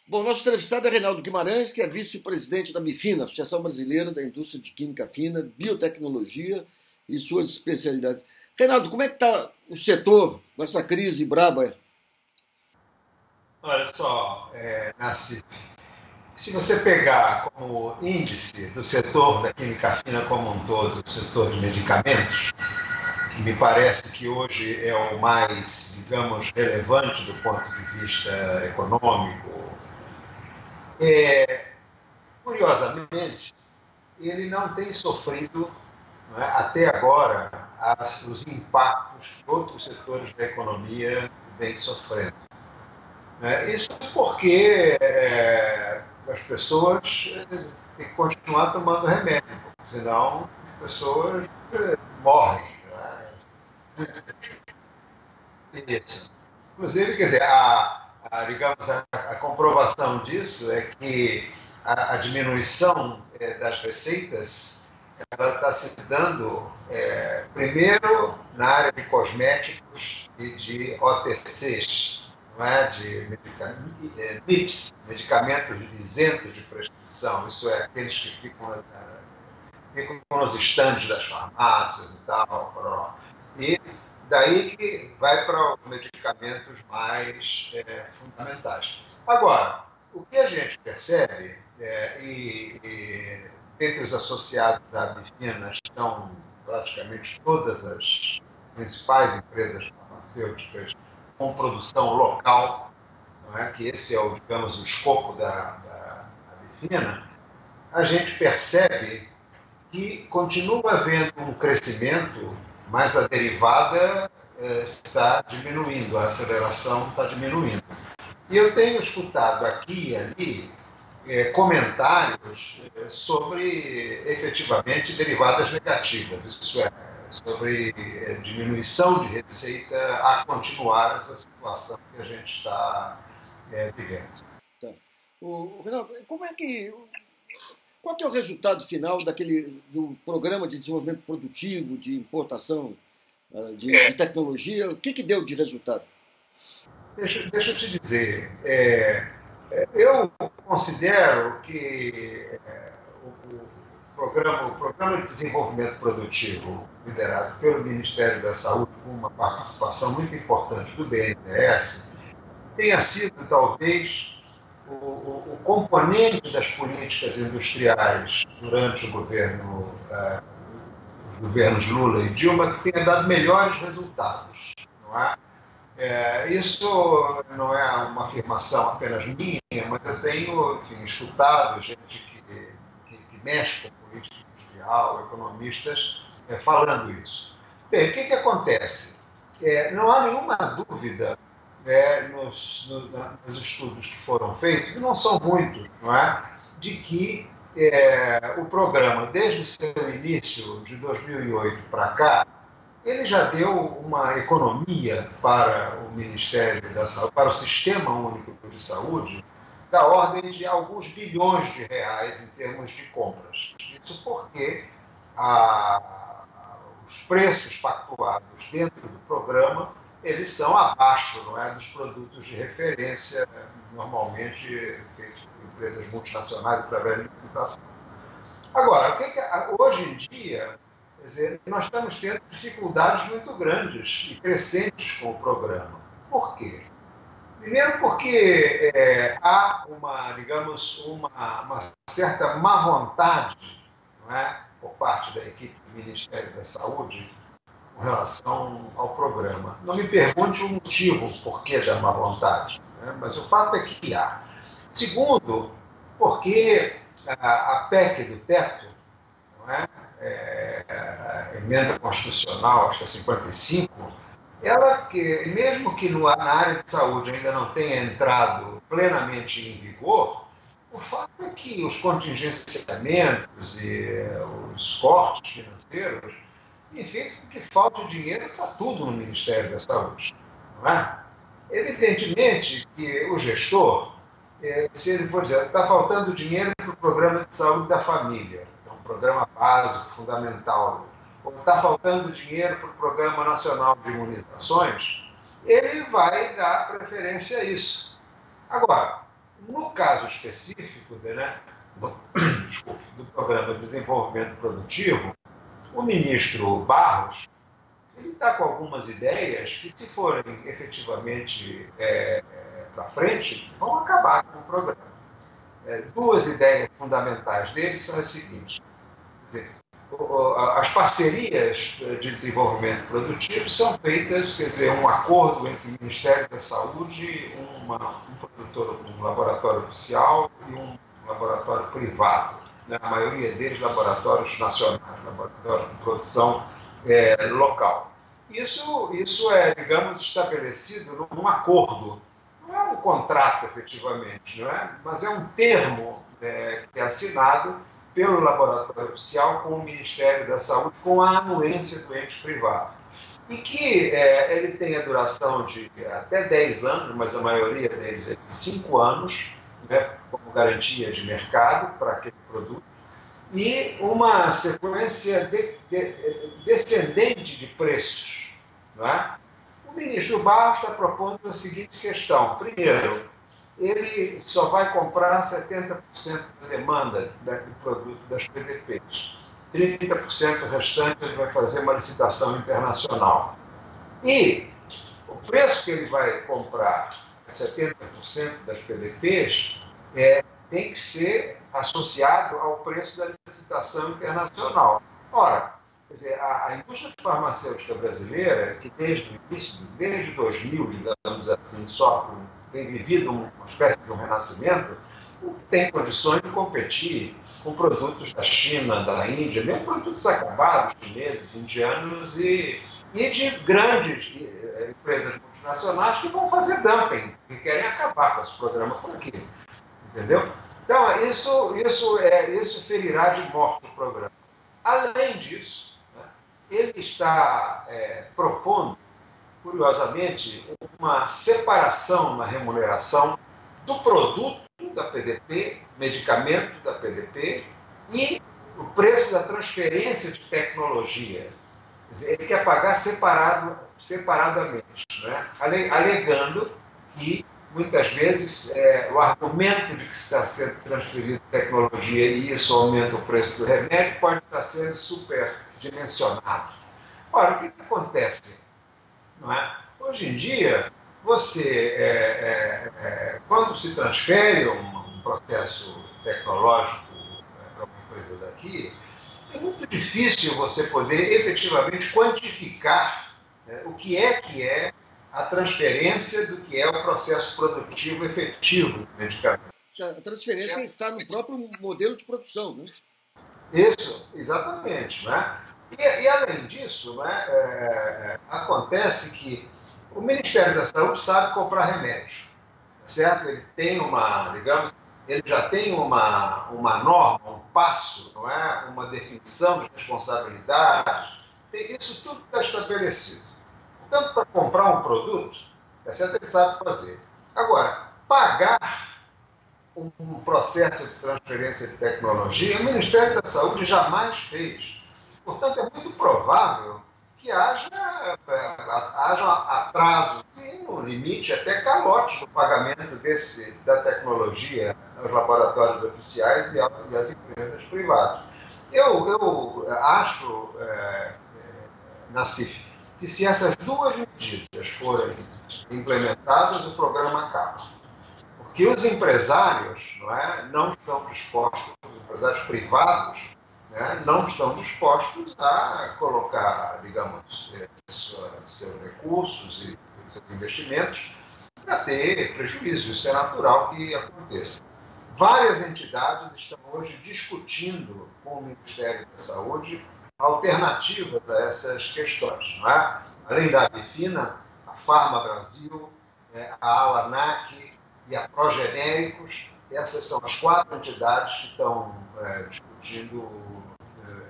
Bom, nosso entrevistado é Reinaldo Guimarães, que é vice-presidente da Bifina, Associação Brasileira da Indústria de Química Fina, Biotecnologia e suas especialidades. Reinaldo, como é que está o setor com essa crise braba? Olha só, Nassif, se você pegar como índice do setor da química fina como um todo, o setor de medicamentos, que me parece que hoje é o mais, digamos, relevante do ponto de vista econômico, curiosamente, ele não tem sofrido, não é, até agora os impactos que outros setores da economia vêm sofrendo. Isso porque as pessoas têm que continuar tomando remédio, porque senão as pessoas morrem. Isso. Inclusive, quer dizer, digamos, a comprovação disso é que a diminuição das receitas ela está se dando primeiro na área de cosméticos e de OTCs, não é? De MIPS, medicamentos isentos de prescrição, isso é, aqueles que ficam nos estandes das farmácias e tal. E daí que vai para os medicamentos mais fundamentais. Agora, o que a gente percebe, entre os associados da Bifina estão praticamente todas as principais empresas farmacêuticas com produção local, não é? Que esse é o, digamos, o escopo da Bifina, a gente percebe que continua havendo um crescimento, mas a derivada está diminuindo, a aceleração está diminuindo. E eu tenho escutado aqui e ali comentários sobre, efetivamente, derivadas negativas, isso é, sobre diminuição de receita a continuar essa situação que a gente está vivendo. Tá. Reinaldo, qual que é o resultado final do programa de desenvolvimento produtivo, de importação de tecnologia? O que deu de resultado? Deixa eu te dizer, eu considero que o programa de desenvolvimento produtivo liderado pelo Ministério da Saúde, com uma participação muito importante do BNDES, tenha sido talvez o componente das políticas industriais durante os governos Lula e Dilma que tenha dado melhores resultados, não é? Isso não é uma afirmação apenas minha, mas eu tenho, enfim, escutado gente que mexe com política industrial, economistas, falando isso. Bem, o que acontece? Não há nenhuma dúvida nos estudos que foram feitos, e não são muitos, não é? De que o programa, desde o seu início, de 2008 para cá, ele já deu uma economia para o Ministério da Saúde, para o Sistema Único de Saúde, da ordem de alguns bilhões de reais em termos de compras. Isso porque os preços pactuados dentro do programa, eles são abaixo, não é, dos produtos de referência, normalmente feitos por empresas multinacionais através de licitação. Agora, hoje em dia, quer dizer, nós estamos tendo dificuldades muito grandes e crescentes com o programa. Por quê? Primeiro porque há uma certa má vontade, não é, por parte da equipe do Ministério da Saúde com relação ao programa. Não me pergunte o motivo, o porquê da má vontade, né, mas o fato é que há. Segundo, porque a PEC do teto, não é, a emenda constitucional, acho que é 55, ela, mesmo que na área de saúde ainda não tenha entrado plenamente em vigor, o fato é que os contingenciamentos e os cortes financeiros, enfim, que falta dinheiro para tudo no Ministério da Saúde, não é? Evidentemente que o gestor, se ele for dizer, está faltando dinheiro para o programa de saúde da família, é um programa básico, fundamental, ou está faltando dinheiro para o Programa Nacional de Imunizações, ele vai dar preferência a isso. Agora, No caso específico, né, do Programa de Desenvolvimento Produtivo, o ministro Barros ele está com algumas ideias que, se forem efetivamente para frente, vão acabar com o programa. Duas ideias fundamentais deles são as seguintes. Quer dizer, as parcerias de desenvolvimento produtivo são feitas, quer dizer, um acordo entre o Ministério da Saúde, um laboratório oficial e um laboratório privado. Né? A maioria deles laboratórios nacionais, laboratórios de produção local. Isso é, digamos, estabelecido num acordo. Não é um contrato, efetivamente, não é? Mas é um termo que é assinado pelo laboratório oficial com o Ministério da Saúde, com a anuência do ente privado. E que ele tem a duração de até 10 anos, mas a maioria deles é de 5 anos, né, como garantia de mercado para aquele produto, e uma sequência descendente de preços. Não é? O ministro Barros está propondo a seguinte questão. Primeiro, ele só vai comprar 70% da demanda do produto das PDPs. 30% restante ele vai fazer uma licitação internacional. E o preço que ele vai comprar 70% das PDPs tem que ser associado ao preço da licitação internacional. Ora, quer dizer, a indústria farmacêutica brasileira, que desde 2000, digamos assim, tem vivido uma espécie de um renascimento, não tem condições de competir com produtos da China, da Índia, mesmo produtos acabados, chineses, indianos e de grandes empresas multinacionais que vão fazer dumping, que querem acabar com esse programa por aqui. Entendeu? Então, isso ferirá de morte o programa. Além disso, né, ele está propondo, curiosamente, uma separação na remuneração do produto da PDP, medicamento da PDP, e o preço da transferência de tecnologia. Quer dizer, ele quer pagar separadamente, né, alegando que muitas vezes, o argumento de que está sendo transferido tecnologia e isso aumenta o preço do remédio pode estar sendo superdimensionado. Ora, o que acontece? Não é? Hoje em dia, quando se transfere um processo tecnológico para uma empresa daqui, é muito difícil você poder efetivamente quantificar o que é a transferência do que é o processo produtivo efetivo do medicamento. A transferência está no próprio modelo de produção, né? Isso, exatamente. Né? E além disso, né, acontece que o Ministério da Saúde sabe comprar remédio, certo? Ele tem ele já tem uma norma, um passo, não é? Uma definição de responsabilidade. Isso tudo está estabelecido. Portanto, para comprar um produto, certo? Ele sabe fazer. Agora, pagar um processo de transferência de tecnologia, o Ministério da Saúde jamais fez. Portanto, é muito provável que haja atraso e, no limite, até calote no pagamento da tecnologia aos laboratórios oficiais e às empresas privadas. Eu acho, Nassif, que se essas duas medidas forem implementadas, o programa acaba. Porque os empresários não estão dispostos, os empresários privados não estão dispostos a colocar, digamos, seus recursos e seus investimentos para ter prejuízo. Isso é natural que aconteça. Várias entidades estão hoje discutindo com o Ministério da Saúde alternativas a essas questões. Não é? Além da Bifina, a Farma Brasil, a Alanac e a Progenéricos, essas são as 4 entidades que estão discutindo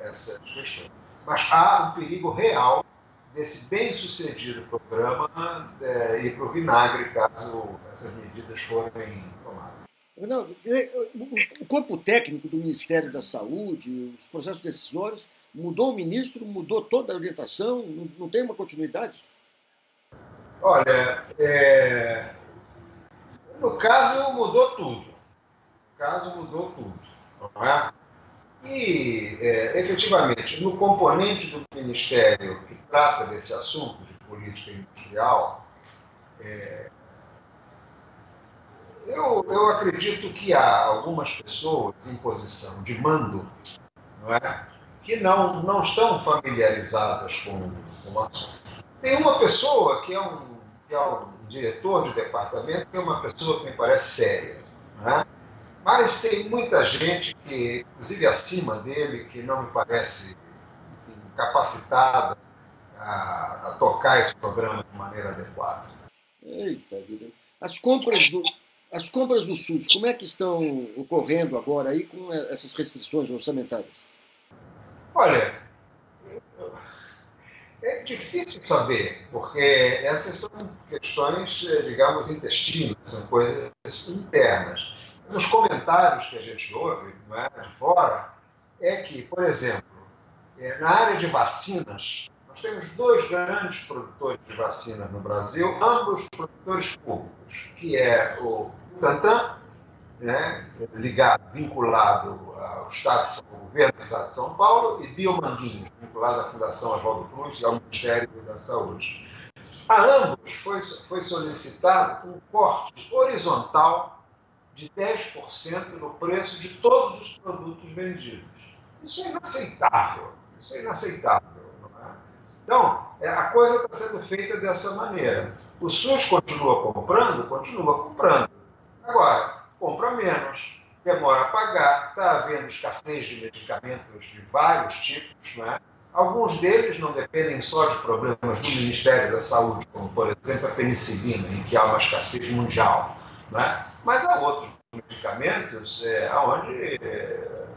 essas questões. Mas há um perigo real desse bem-sucedido programa ir para o vinagre caso essas medidas forem tomadas. Não, o corpo técnico do Ministério da Saúde, os processos decisórios, mudou o ministro, mudou toda a orientação, não tem uma continuidade? Olha, No caso, mudou tudo. No caso, mudou tudo. Não é? E, efetivamente, no componente do Ministério que trata desse assunto de política industrial, eu acredito que há algumas pessoas em posição de mando, não é? Que não estão familiarizadas com o assunto. Tem uma pessoa que é um diretor de departamento, que é uma pessoa que me parece séria, não é? Mas tem muita gente que, inclusive acima dele, que não me parece, enfim, capacitada a tocar esse programa de maneira adequada. Eita vida. As compras do SUS, como é que estão ocorrendo agora aí com essas restrições orçamentárias? Olha, é difícil saber, porque essas são questões, digamos, intestinas, são coisas internas. Nos comentários que a gente ouve, não é, de fora, é que, por exemplo, na área de vacinas, nós temos dois grandes produtores de vacinas no Brasil, ambos produtores públicos, que é o Butantan, né, vinculado ao governo do Estado de São Paulo, e Biomanguinhos, vinculado à Fundação Oswaldo Cruz e ao Ministério da Saúde. A ambos foi solicitado um corte horizontal de 10% no preço de todos os produtos vendidos. Isso é inaceitável. Isso é inaceitável. Não é? Então, a coisa está sendo feita dessa maneira. O SUS continua comprando? Continua comprando. Agora, compra menos, demora a pagar, está havendo escassez de medicamentos de vários tipos, não é? Alguns deles não dependem só de problemas do Ministério da Saúde, como, por exemplo, a penicilina, em que há uma escassez mundial, não é? Mas há outros medicamentos onde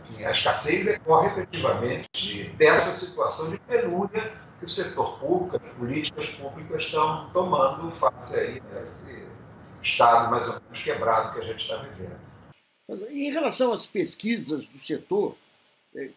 enfim, a escassez decorre efetivamente dessa situação de penúria que o setor público, as políticas públicas estão tomando face aí desse estado mais ou menos quebrado que a gente está vivendo. Em relação às pesquisas do setor,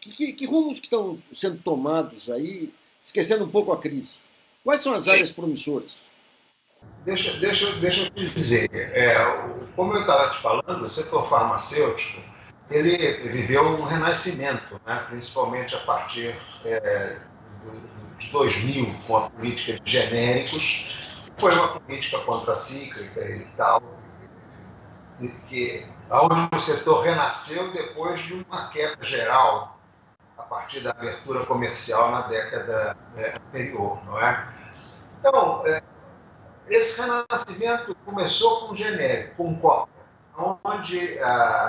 que rumos que estão sendo tomados aí, esquecendo um pouco a crise? Quais são as áreas promissoras? Deixa eu te dizer, como eu estava te falando, o setor farmacêutico ele viveu um renascimento, né? Principalmente a partir de 2000, com a política de genéricos, que foi uma política contracíclica e tal, onde o setor renasceu depois de uma quebra geral a partir da abertura comercial na década anterior, não é? Então, esse renascimento começou com genérico, com cópia, onde,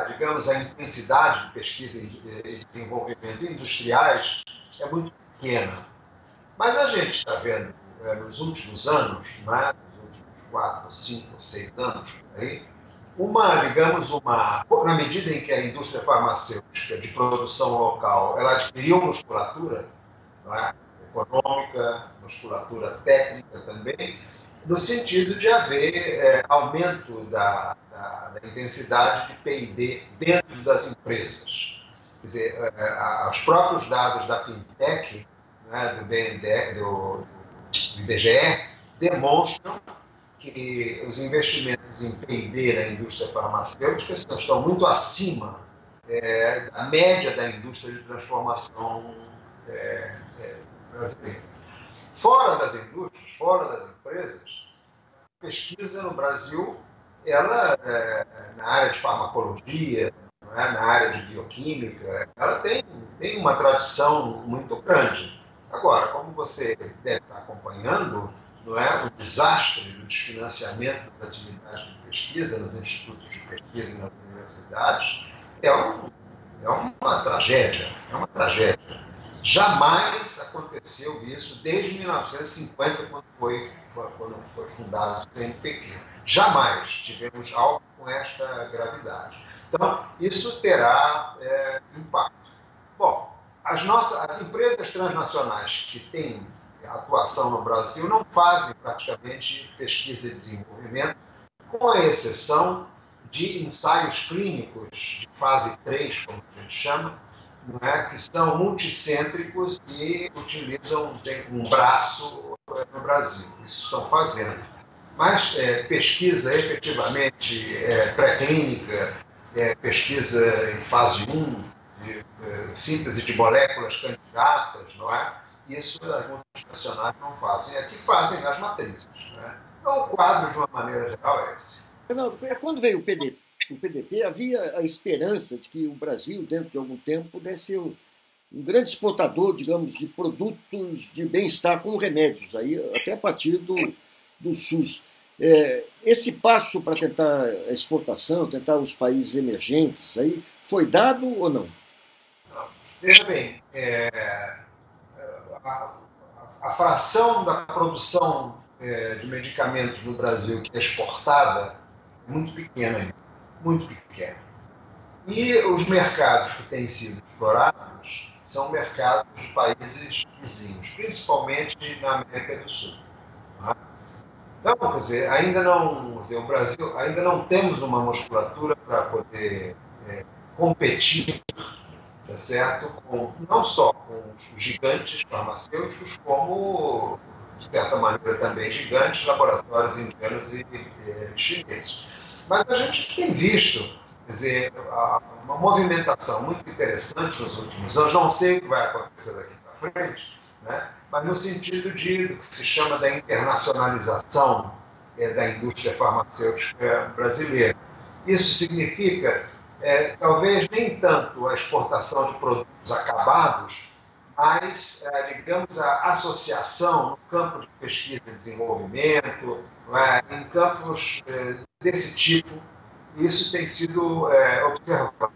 digamos, a intensidade de pesquisa e desenvolvimento industriais é muito pequena. Mas a gente está vendo, nos últimos anos, né, nos últimos 4, 5, 6 anos, aí, na medida em que a indústria farmacêutica de produção local ela adquiriu musculatura, não é? Econômica, musculatura técnica também, no sentido de haver aumento da intensidade de P&D dentro das empresas. Quer dizer, os próprios dados da Pintec, né, do BNDES, do IBGE, demonstram que os investimentos em P&D na indústria farmacêutica estão muito acima da média da indústria de transformação brasileira. Fora das indústrias, fora das empresas, a pesquisa no Brasil, ela, na área de farmacologia, na área de bioquímica, ela tem uma tradição muito grande. Agora, como você deve estar acompanhando, não é, o desastre do desfinanciamento das atividades de pesquisa nos institutos de pesquisa e nas universidades é uma tragédia, Jamais aconteceu isso desde 1950, quando foi fundado o CNPq. Jamais tivemos algo com esta gravidade. Então, isso terá impacto. Bom, as empresas transnacionais que têm atuação no Brasil não fazem praticamente pesquisa e desenvolvimento, com a exceção de ensaios clínicos de fase 3, como a gente chama, não é? Que são multicêntricos e utilizam um braço no Brasil. Isso estão fazendo. mas pesquisa efetivamente pré-clínica, pesquisa em fase 1, de síntese de moléculas candidatas, não é? Isso as multinacionais não fazem, aqui fazem nas matrizes. Né? Então, o quadro, de uma maneira geral, é esse. Fernando, quando veio o PDP, havia a esperança de que o Brasil, dentro de algum tempo, pudesse ser um grande exportador, digamos, de produtos de bem-estar como remédios, aí, até a partir do SUS. Esse passo para tentar a exportação, tentar os países emergentes, aí, foi dado ou não? Veja bem, a fração da produção de medicamentos no Brasil que é exportada é muito pequena ainda, muito pequena. E os mercados que têm sido explorados são mercados de países vizinhos, principalmente na América do Sul. Tá? Então, quer dizer, o Brasil ainda não temos uma musculatura para poder competir, tá certo? Não só com os gigantes farmacêuticos, como, de certa maneira, também gigantes laboratórios indianos e chineses. Mas a gente tem visto, quer dizer, uma movimentação muito interessante nos últimos anos, não sei o que vai acontecer daqui para frente, né? Mas no sentido do que se chama da internacionalização da indústria farmacêutica brasileira. Isso significa, talvez nem tanto a exportação de produtos acabados, mas, digamos, a associação no campo de pesquisa e desenvolvimento, em campos desse tipo, isso tem sido observado.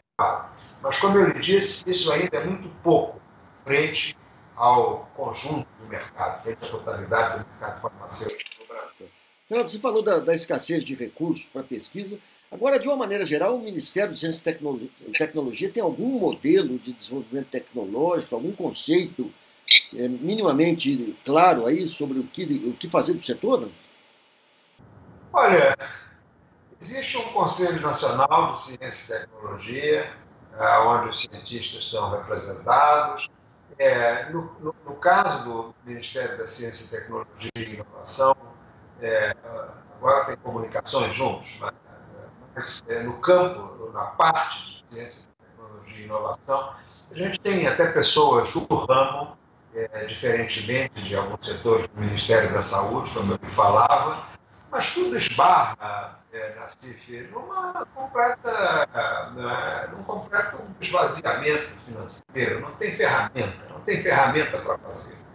Mas, como eu lhe disse, isso ainda é muito pouco frente ao conjunto do mercado, frente à totalidade do mercado farmacêutico no Brasil. Fernando, você falou da escassez de recursos para pesquisa. Agora, de uma maneira geral, o Ministério de Ciência e Tecnologia tem algum modelo de desenvolvimento tecnológico, algum conceito minimamente claro aí sobre o que fazer do setor? Não? Olha, existe um Conselho Nacional de Ciência e Tecnologia, onde os cientistas estão representados. No caso do Ministério da Ciência, Tecnologia e Inovação, agora tem comunicações juntos, mas no campo, na parte de Ciência, Tecnologia e Inovação, a gente tem até pessoas do ramo, diferentemente de alguns setores do Ministério da Saúde, como eu falava, mas tudo esbarra na CIF num completo esvaziamento financeiro, não tem ferramenta para fazer.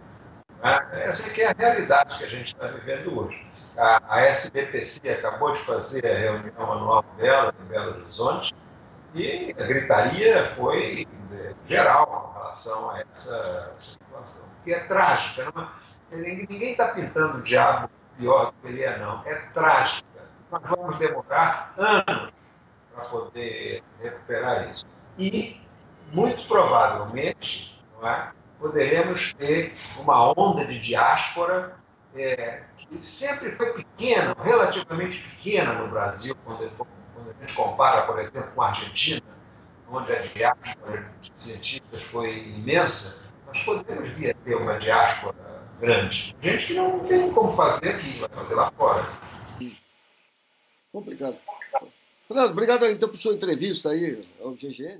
Essa aqui é a realidade que a gente está vivendo hoje. A SBPC acabou de fazer a reunião anual dela em Belo Horizonte e a gritaria foi geral em relação a essa situação, que é trágica. Ninguém está pintando o diabo pior do que ele é, não. É trágica. Nós vamos demorar anos para poder recuperar isso. E, muito provavelmente, poderemos ter uma onda de diáspora que sempre foi pequena, relativamente pequena no Brasil, quando a gente compara, por exemplo, com a Argentina, onde a diáspora de cientistas foi imensa, nós podemos vir a ter uma diáspora grande. Gente que não tem como fazer aqui, vai fazer lá fora. Complicado. Fernando, obrigado então por sua entrevista aí ao GGN.